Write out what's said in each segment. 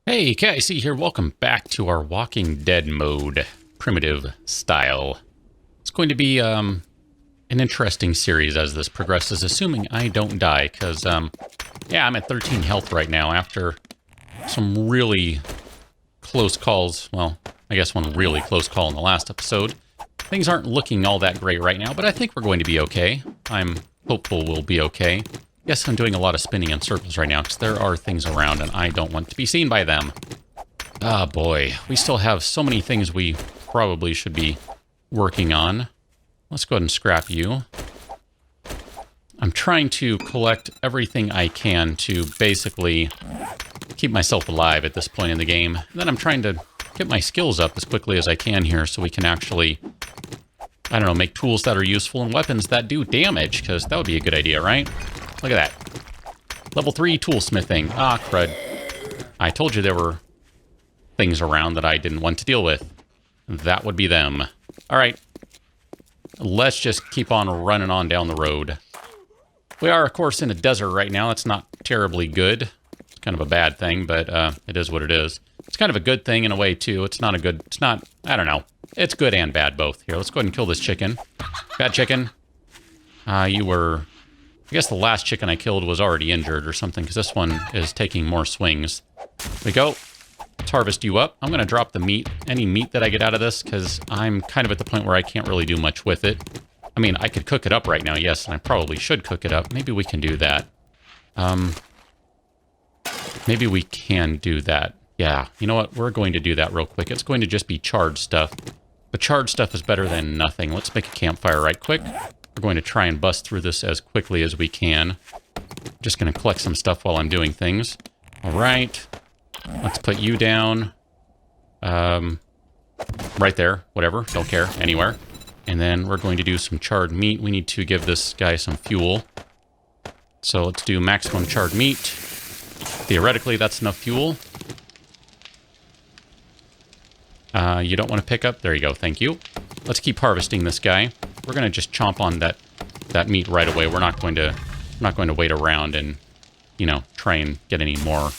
Hey, KIC here. Welcome back to our Walking Dead mode, primitive style. It's going to be an interesting series as this progresses, assuming I don't die, because, yeah, I'm at 13 health right now after some really close calls. Well, I guess one really close call in the last episode. Things aren't looking all that great right now, but I think we're going to be okay. I'm hopeful we'll be okay. Yes, I'm doing a lot of spinning in circles right now because there are things around and I don't want to be seen by them. Ah, boy. We still have so many things we probably should be working on. Let's go ahead and scrap you. I'm trying to collect everything I can to basically keep myself alive at this point in the game. And then I'm trying to get my skills up as quickly as I can here so we can actually, I don't know, make tools that are useful and weapons that do damage, because that would be a good idea, right? Look at that. Level 3 toolsmithing. Ah, crud. I told you there were things around that I didn't want to deal with. That would be them. All right. Let's just keep on running on down the road. We are, of course, in a desert right now. That's not terribly good. It's kind of a bad thing, but it is what it is. It's kind of a good thing in a way, too. It's not, I don't know. It's good and bad both. Here, let's go ahead and kill this chicken. Bad chicken. You were... I guess the last chicken I killed was already injured or something, because this one is taking more swings. There we go. Let's harvest you up. I'm going to drop the meat, any meat that I get out of this, because I'm kind of at the point where I can't really do much with it. I mean, I could cook it up right now, yes, and I probably should cook it up. Maybe we can do that. Maybe we can do that. Yeah, you know what? We're going to do that real quick. It's going to just be charred stuff. But charred stuff is better than nothing. Let's make a campfire right quick. We're going to try and bust through this as quickly as we can. Just going to collect some stuff while I'm doing things. All right. Let's put you down. Right there. Whatever. Don't care. Anywhere. And then we're going to do some charred meat. We need to give this guy some fuel. So let's do maximum charred meat. Theoretically, that's enough fuel. You don't want to pick up? There you go. Thank you. Let's keep harvesting this guy. We're going to just chomp on that meat right away. We're not going to wait around and, you know, try and get any more.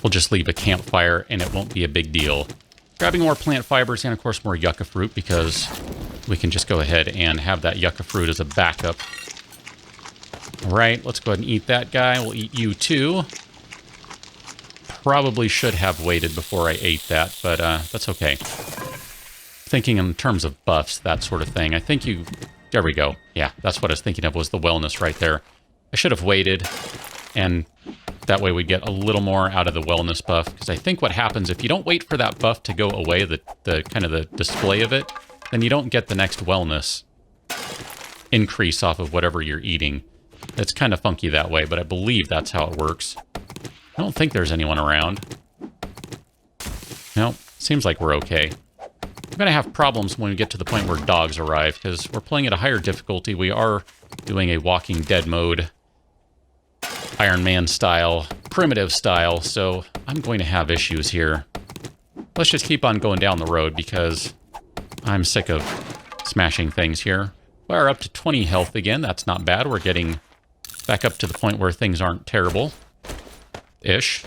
We'll just leave a campfire and it won't be a big deal. Grabbing more plant fibers and, of course, more yucca fruit, because we can just go ahead and have that yucca fruit as a backup. All right, let's go ahead and eat that guy. We'll eat you too. Probably should have waited before I ate that, but that's okay. Thinking in terms of buffs, that sort of thing. I think you... There we go. Yeah, that's what I was thinking of, was the wellness right there. I should have waited, and that way we'd get a little more out of the wellness buff, because I think what happens if you don't wait for that buff to go away, the kind of the display of it, then you don't get the next wellness increase off of whatever you're eating. It's kind of funky that way, but I believe that's how it works. I don't think there's anyone around. No, seems like we're okay. We're going to have problems when we get to the point where dogs arrive, because we're playing at a higher difficulty. We are doing a Walking Dead mode, Iron Man style, primitive style, so I'm going to have issues here. Let's just keep on going down the road, because I'm sick of smashing things here. We're up to 20 health again. That's not bad. We're getting back up to the point where things aren't terrible-ish.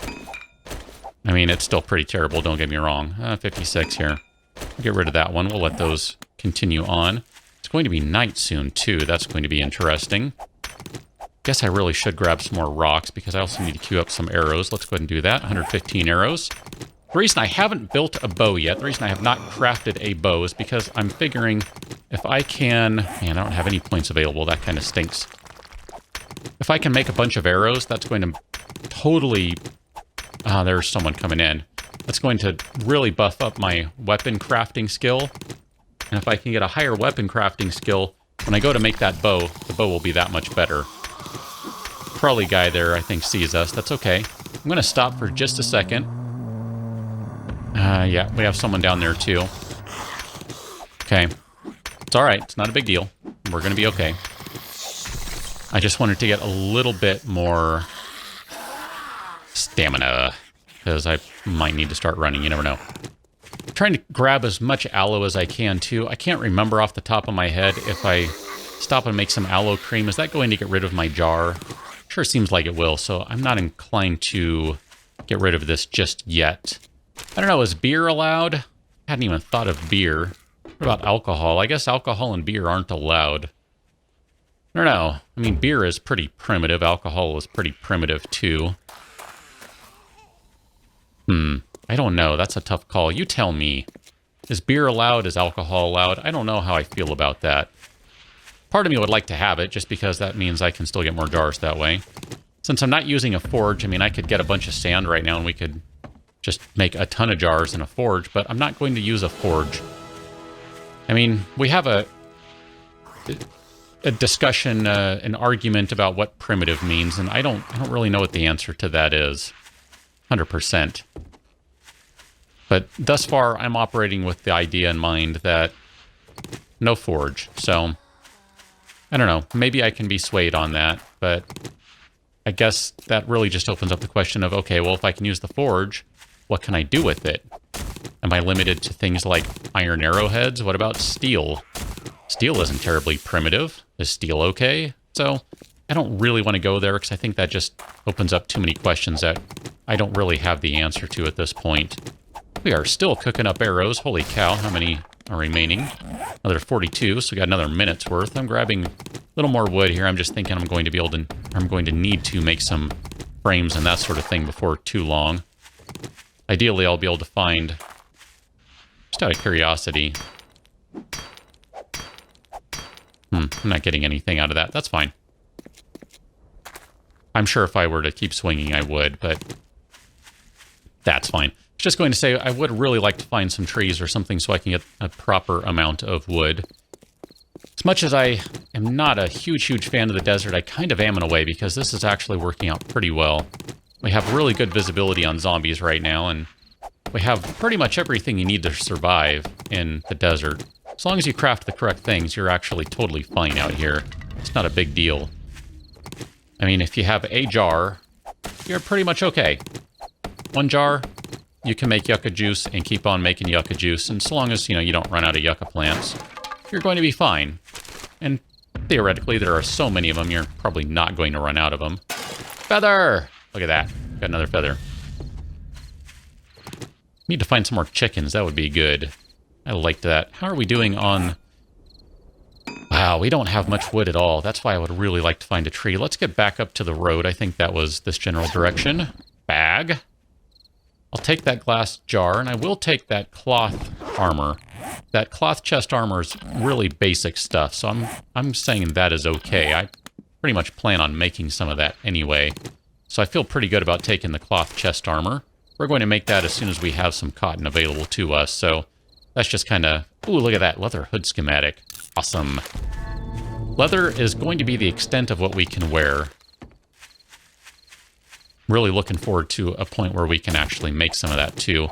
I mean, it's still pretty terrible, don't get me wrong. 56 here. We'll get rid of that one. We'll let those continue on. It's going to be night soon, too. That's going to be interesting. Guess I really should grab some more rocks, because I also need to queue up some arrows. Let's go ahead and do that. 115 arrows. The reason I haven't built a bow yet, the reason I have not crafted a bow, is because I'm figuring if I can... Man, I don't have any points available. That kind of stinks. If I can make a bunch of arrows, that's going to totally... there's someone coming in. That's going to really buff up my weapon crafting skill. And if I can get a higher weapon crafting skill, when I go to make that bow, the bow will be that much better. Crawly guy there, I think, sees us. That's okay. I'm going to stop for just a second. Yeah, we have someone down there, too. Okay. It's all right. It's not a big deal. We're going to be okay. I just wanted to get a little bit more stamina, because I might need to start running. You never know. I'm trying to grab as much aloe as I can, too. I can't remember off the top of my head if I stop and make some aloe cream. Is that going to get rid of my jar? Sure seems like it will, so I'm not inclined to get rid of this just yet. I don't know, is beer allowed? I hadn't even thought of beer. What about alcohol? I guess alcohol and beer aren't allowed. I don't know. I mean, beer is pretty primitive. Alcohol is pretty primitive, too. I don't know. That's a tough call. You tell me. Is beer allowed? Is alcohol allowed? I don't know how I feel about that. Part of me would like to have it, just because that means I can still get more jars that way. Since I'm not using a forge, I mean, I could get a bunch of sand right now and we could just make a ton of jars in a forge, but I'm not going to use a forge. I mean, we have a discussion, an argument about what primitive means, and I don't really know what the answer to that is. 100%. But thus far, I'm operating with the idea in mind that no forge. So, I don't know. Maybe I can be swayed on that, but I guess that really just opens up the question of, okay, well, if I can use the forge, what can I do with it? Am I limited to things like iron arrowheads? What about steel? Steel isn't terribly primitive. Is steel okay? So, I don't really want to go there because I think that just opens up too many questions that I don't really have the answer to at this point. We are still cooking up arrows. Holy cow, how many are remaining? Another 42, so we got another minute's worth. I'm grabbing a little more wood here. I'm just thinking I'm going to need to make some frames and that sort of thing before too long. Ideally, I'll be able to find, just out of curiosity. I'm not getting anything out of that. That's fine. I'm sure if I were to keep swinging, I would, but that's fine. I was just going to say, I would really like to find some trees or something so I can get a proper amount of wood. As much as I am not a huge fan of the desert, I kind of am in a way, because this is actually working out pretty well. We have really good visibility on zombies right now, and we have pretty much everything you need to survive in the desert. As long as you craft the correct things, you're actually totally fine out here. It's not a big deal. I mean, if you have a jar, you're pretty much okay. One jar, you can make yucca juice and keep on making yucca juice, and so long as, you don't run out of yucca plants, you're going to be fine. And theoretically, there are so many of them, you're probably not going to run out of them. Feather! Look at that. Got another feather. Need to find some more chickens. That would be good. I liked that. How are we doing on... Wow, we don't have much wood at all. That's why I would really like to find a tree. Let's get back up to the road. I think that was this general direction. Bag. I'll take that glass jar, and I will take that cloth armor. That cloth chest armor is really basic stuff, so I'm saying that is okay. I pretty much plan on making some of that anyway. So I feel pretty good about taking the cloth chest armor. We're going to make that as soon as we have some cotton available to us, so that's just kind of... Ooh, look at that leather hood schematic. Awesome. Leather is going to be the extent of what we can wear. Really looking forward to a point where we can actually make some of that too.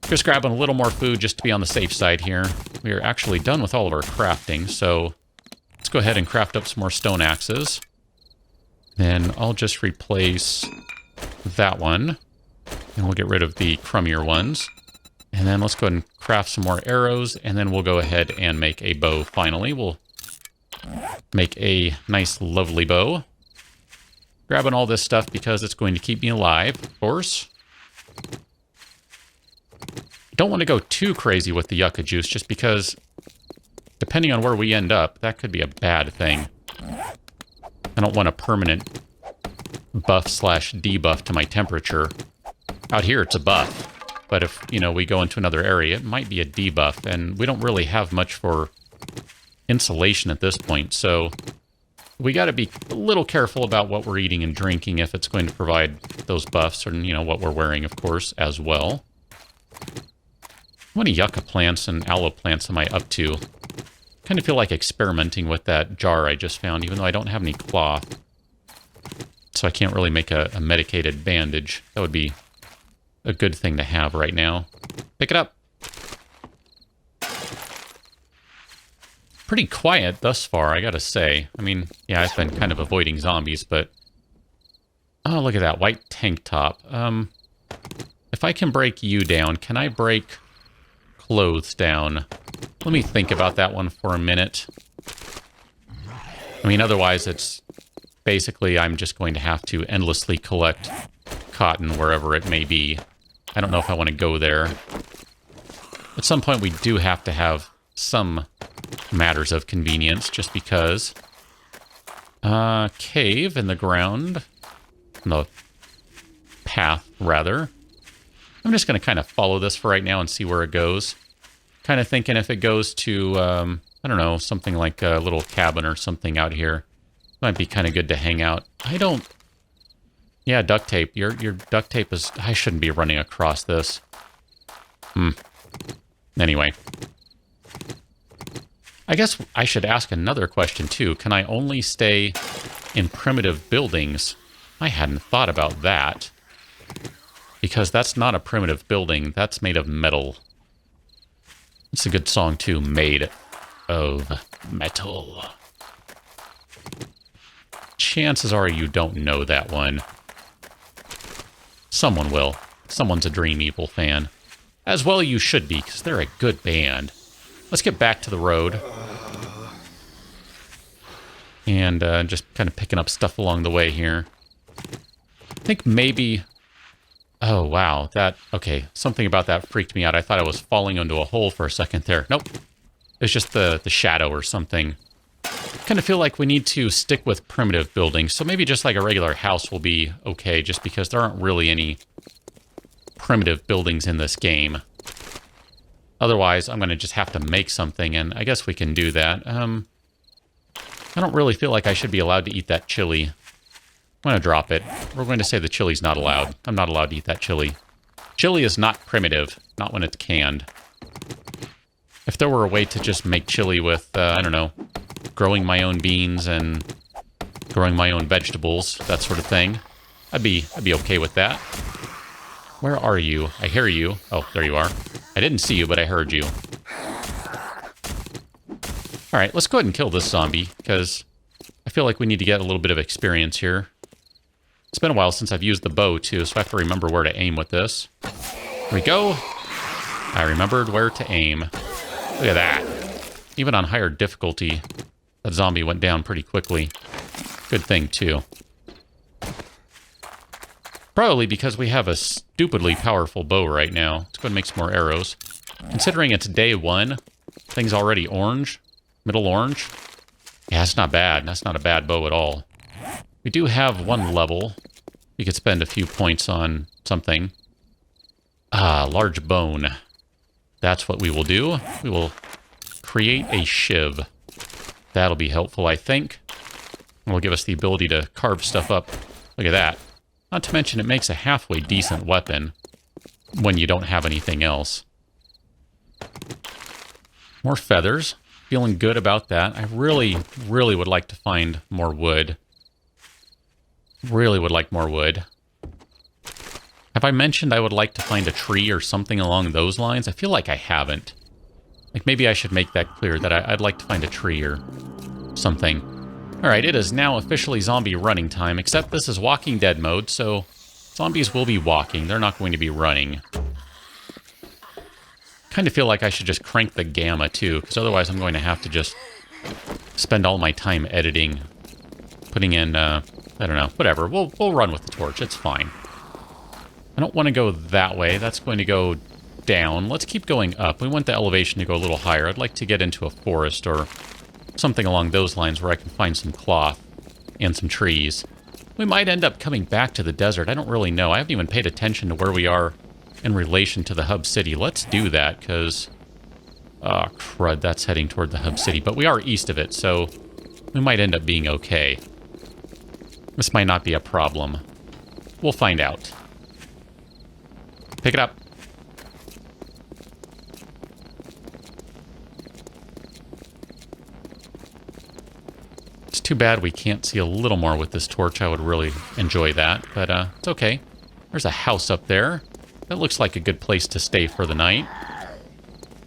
Just grabbing a little more food just to be on the safe side here. We are actually done with all of our crafting, so let's go ahead and craft up some more stone axes. Then I'll just replace that one, and we'll get rid of the crummier ones. And then let's go ahead and craft some more arrows, and then we'll go ahead and make a bow finally. We'll make a nice, lovely bow. Grabbing all this stuff because it's going to keep me alive, of course. Don't want to go too crazy with the yucca juice, just because, depending on where we end up, that could be a bad thing. I don't want a permanent buff/debuff to my temperature. Out here, it's a buff. But if, we go into another area, it might be a debuff, and we don't really have much for insulation at this point, so we got to be a little careful about what we're eating and drinking if it's going to provide those buffs, or, what we're wearing, of course, as well. How many yucca plants and aloe plants am I up to? Kind of feel like experimenting with that jar I just found, even though I don't have any cloth. So I can't really make a medicated bandage. That would be a good thing to have right now. Pick it up. Pretty quiet thus far, I gotta say. I mean, yeah, I've been kind of avoiding zombies, but... Oh, look at that, white tank top. If I can break you down, can I break clothes down? Let me think about that one for a minute. I mean, otherwise it's basically I'm just going to have to endlessly collect cotton wherever it may be. I don't know if I want to go there. At some point we do have to have some matters of convenience just because. Cave in the ground. The path, rather. I'm just going to kind of follow this for right now and see where it goes. Kind of thinking if it goes to, I don't know, something like a little cabin or something out here. Might be kind of good to hang out. I don't... Yeah, duct tape. Your duct tape is... I shouldn't be running across this. Anyway. I guess I should ask another question, too. Can I only stay in primitive buildings? I hadn't thought about that. Because that's not a primitive building. That's made of metal. It's a good song, too. Made of metal. Chances are you don't know that one. Someone will. Someone's a Dream Evil fan. As well you should be, because they're a good band. Let's get back to the road. And just kind of picking up stuff along the way here. I think maybe... Oh, wow. Okay, something about that freaked me out. I thought I was falling into a hole for a second there. Nope. It's just the shadow or something. Kind of feel like we need to stick with primitive buildings. So maybe just like a regular house will be okay, just because there aren't really any primitive buildings in this game. Otherwise, I'm going to just have to make something, and I guess we can do that. I don't really feel like I should be allowed to eat that chili. I'm going to drop it. We're going to say the chili's not allowed. I'm not allowed to eat that chili. Chili is not primitive, not when it's canned. If there were a way to just make chili with, I don't know, growing my own beans and growing my own vegetables, that sort of thing, I'd be okay with that. Where are you? I hear you. Oh, there you are. I didn't see you, but I heard you. Alright, let's go ahead and kill this zombie, because I feel like we need to get a little bit of experience here. It's been a while since I've used the bow, too, so I have to remember where to aim with this. Here we go. I remembered where to aim. Look at that. Even on higher difficulty, that zombie went down pretty quickly. Good thing, too. Probably because we have a stupidly powerful bow right now. Let's go ahead and make some more arrows. Considering it's day one, thing's already orange, middle orange. Yeah, that's not bad. That's not a bad bow at all. We do have one level. You could spend a few points on something. Ah, large bone. That's what we will do. We will create a shiv. That'll be helpful, I think. It will give us the ability to carve stuff up. Look at that. Not to mention it makes a halfway decent weapon when you don't have anything else. More feathers. Feeling good about that. I really, really would like to find more wood. Really would like more wood. Have I mentioned I would like to find a tree or something along those lines? I feel like I haven't. Like maybe I should make that clear, that I'd like to find a tree or something. Alright, it is now officially zombie running time, except this is Walking Dead mode, so zombies will be walking. They're not going to be running. Kind of feel like I should just crank the gamma, too, because otherwise I'm going to have to just spend all my time editing, putting in, I don't know, whatever. We'll run with the torch. It's fine. I don't want to go that way. That's going to go down. Let's keep going up. We want the elevation to go a little higher. I'd like to get into a forest or something along those lines where I can find some cloth and some trees. We might end up coming back to the desert. I don't really know. I haven't even paid attention to where we are in relation to the hub city. Let's do that, because... Oh, crud, that's heading toward the hub city. But we are east of it, so we might end up being okay. This might not be a problem. We'll find out. Pick it up. It's too bad we can't see a little more with this torch. I would really enjoy that, but it's okay. There's a house up there. That looks like a good place to stay for the night.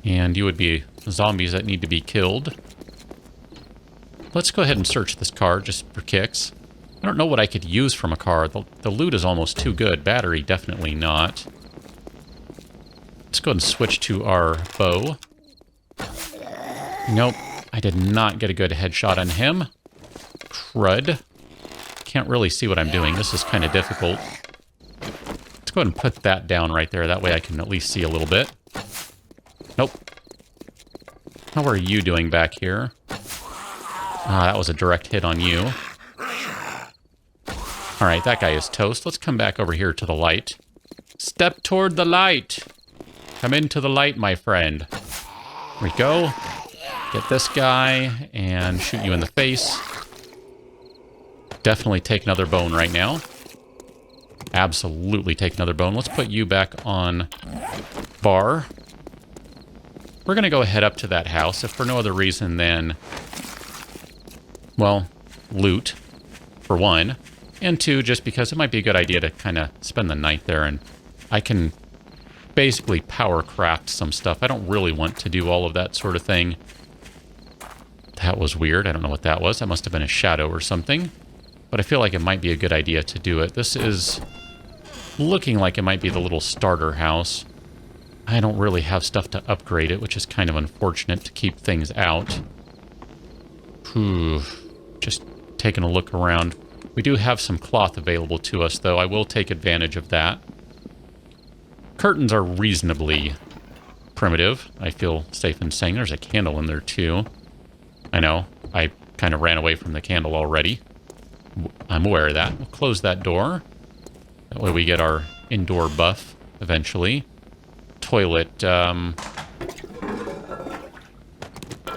And you would be zombies that need to be killed. Let's go ahead and search this car just for kicks. I don't know what I could use from a car. The loot is almost too good. Battery, definitely not. Let's go ahead and switch to our bow. Nope, I did not get a good headshot on him. Crud. can't really see what I'm doing. This is kind of difficult. Let's go ahead and put that down right there. That way I can at least see a little bit. Nope. How are you doing back here? Ah, that was a direct hit on you. All right, that guy is toast. Let's come back over here to the light. Step toward the light. Come into the light, my friend. Here we go. Get this guy and shoot you in the face. Definitely take another bone right now. Absolutely take another bone. Let's put you back on bar. We're going to go head up to that house, if for no other reason than, well, loot, for one. And two, just because it might be a good idea to kind of spend the night there, and I can basically power craft some stuff. I don't really want to do all of that sort of thing. That was weird. I don't know what that was. That must have been a shadow or something. But I feel like it might be a good idea to do it. This is looking like it might be the little starter house. I don't really have stuff to upgrade it, which is kind of unfortunate to keep things out. Just taking a look around. We do have some cloth available to us, though. I will take advantage of that. Curtains are reasonably primitive. I feel safe in saying there's a candle in there, too. I know. I kind of ran away from the candle already. I'm aware of that. We'll close that door. That way we get our indoor buff eventually. Toilet,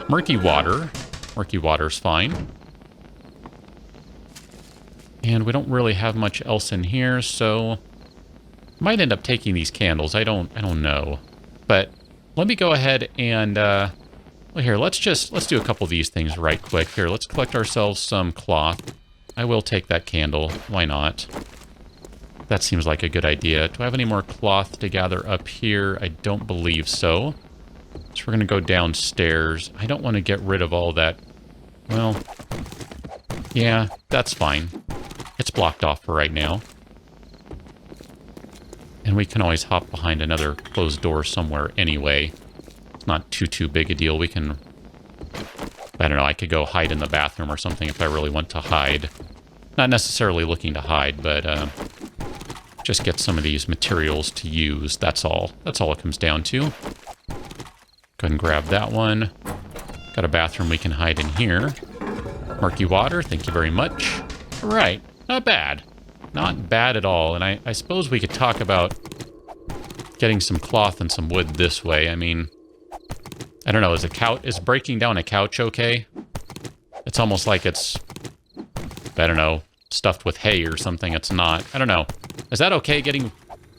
murky water. Murky water's fine. And we don't really have much else in here, so might end up taking these candles. I don't know. But let me go ahead and well, here, let's do a couple of these things right quick. Here, let's collect ourselves some cloth. I will take that candle. Why not? That seems like a good idea. Do I have any more cloth to gather up here? I don't believe so. So we're going to go downstairs. I don't want to get rid of all that. Well, yeah, that's fine. It's blocked off for right now. And we can always hop behind another closed door somewhere anyway. It's not too big a deal. We can... I don't know, I could go hide in the bathroom or something if I really want to hide. Not necessarily looking to hide, but just get some of these materials to use. That's all. That's all it comes down to. Go ahead and grab that one. Got a bathroom we can hide in here. Murky water, thank you very much. All right, not bad. Not bad at all. And I suppose we could talk about getting some cloth and some wood this way. I mean, I don't know, is breaking down a couch okay? It's almost like it's, I don't know, stuffed with hay or something. It's not. I don't know. Is that okay getting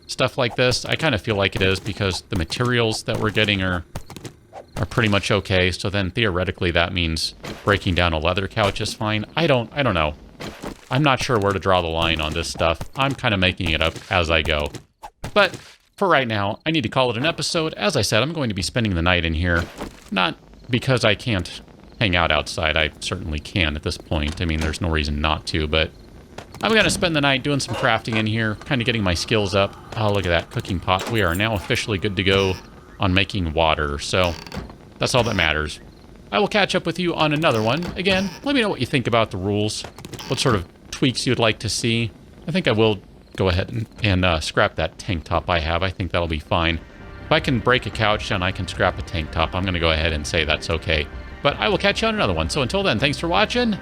stuff like this? I kind of feel like it is because the materials that we're getting are pretty much okay. So then theoretically that means breaking down a leather couch is fine. I don't know. I'm not sure where to draw the line on this stuff. I'm kind of making it up as I go. But for right now, I need to call it an episode. As I said, I'm going to be spending the night in here. Not because I can't hang out outside. I certainly can at this point. I mean, there's no reason not to, but I'm going to spend the night doing some crafting in here, kind of getting my skills up. Oh, look at that cooking pot. We are now officially good to go on making water, so that's all that matters. I will catch up with you on another one. Again, let me know what you think about the rules, what sort of tweaks you'd like to see. I think I will go ahead and scrap that tank top I have. I think that'll be fine. If I can break a couch and I can scrap a tank top, I'm going to go ahead and say that's okay. But I will catch you on another one. So until then, thanks for watching.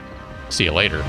See you later.